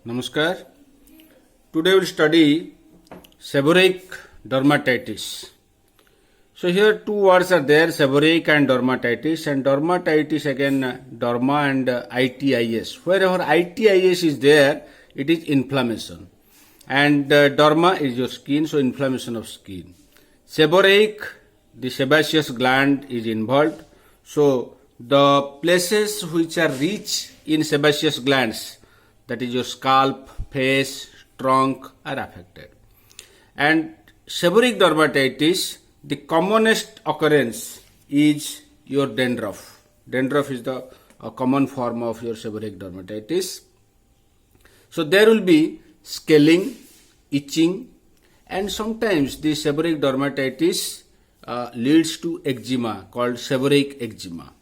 Namaskar. Today we'll study seborrheic dermatitis. So here two words are there, seborrheic and dermatitis. And dermatitis again, derma and itis. Wherever itis is there, it is inflammation. And derma is your skin, so inflammation of skin. Seborrheic, the sebaceous gland is involved. So the places which are rich in sebaceous glands, that is your scalp, face, trunk, are affected. And seborrheic dermatitis, the commonest occurrence is your dandruff. Dandruff is the common form of your seborrheic dermatitis. So there will be scaling, itching, and sometimes the seborrheic dermatitis leads to eczema called seborrheic eczema.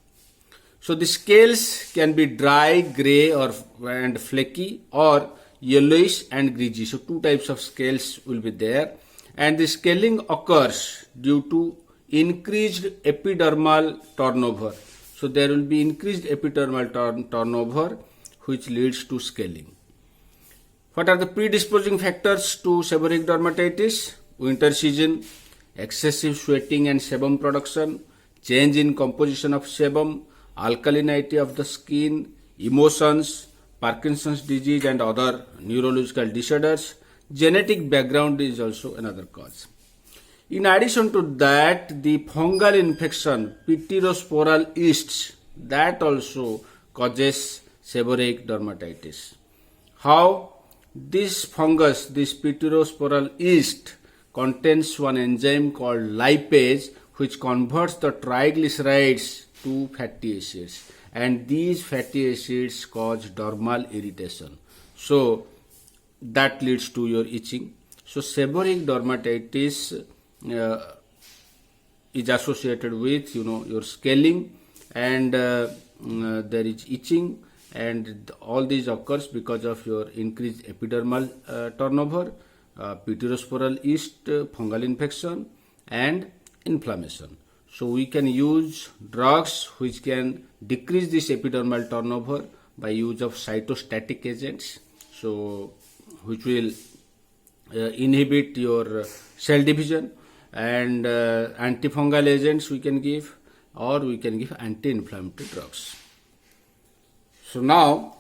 So the scales can be dry, grey and flaky, or yellowish and greasy. So two types of scales will be there, and the scaling occurs due to increased epidermal turnover. So there will be increased epidermal turnover which leads to scaling. What are the predisposing factors to seborrheic dermatitis? Winter season, excessive sweating and sebum production, change in composition of sebum, alkalinity of the skin, emotions, Parkinson's disease and other neurological disorders. Genetic background is also another cause. In addition to that, the fungal infection, pityrosporal yeasts, that also causes seborrheic dermatitis. How? This fungus, this pityrosporal yeast, contains one enzyme called lipase, which converts the triglycerides to fatty acids, and these fatty acids cause dermal irritation. So that leads to your itching. So seborrheic dermatitis is associated with your scaling, and there is itching, and all these occurs because of your increased epidermal turnover, pityrosporal yeast, fungal infection, and inflammation. So we can use drugs which can decrease this epidermal turnover by use of cytostatic agents, so which will inhibit your cell division, and antifungal agents we can give, or we can give anti-inflammatory drugs. So now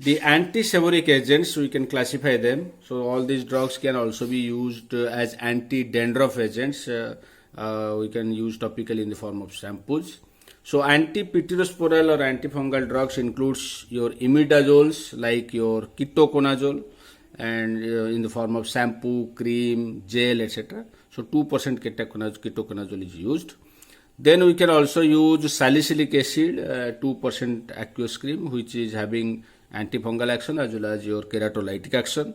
the anti-seborrheic agents, we can classify them. So all these drugs can also be used as anti-dandruff agents. We can use topically in the form of shampoos. So anti-pityrosporal or antifungal drugs includes your imidazoles like your ketoconazole, and in the form of shampoo, cream, gel, etc. So 2% ketoconazole is used. Then we can also use salicylic acid, 2% aqueous cream, which is having antifungal action as well as your keratolytic action.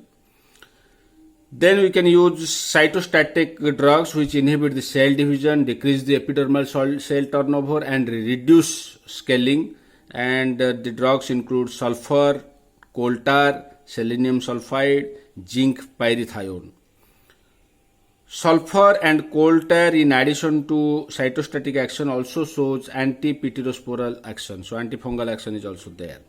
Then we can use cytostatic drugs which inhibit the cell division, decrease the epidermal cell turnover, and reduce scaling. And the drugs include sulfur, coal tar, selenium sulfide, zinc pyrithione. Sulfur and coal tar, in addition to cytostatic action, also shows anti-pityrosporal action. So antifungal action is also there.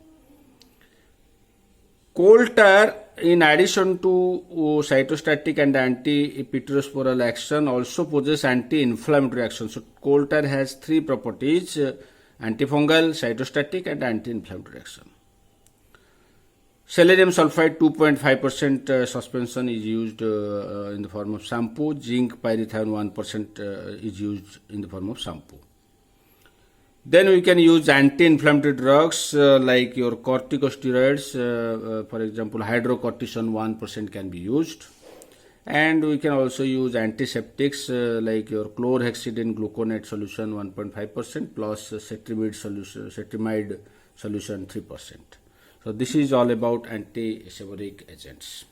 Coal tar, in addition to cytostatic and anti-pityrosporal action, also possesses anti-inflammatory action. So coal tar has three properties: antifungal, cytostatic, and anti-inflammatory action. Selenium sulfide 2.5% suspension is used in the form of shampoo. Zinc pyrithione 1% is used in the form of shampoo. Then we can use anti-inflammatory drugs like your corticosteroids, for example, hydrocortisone 1% can be used. And we can also use antiseptics like your chlorhexidine gluconate solution 1.5% plus cetrimide solution 3%. So this is all about anti-seborrheic agents.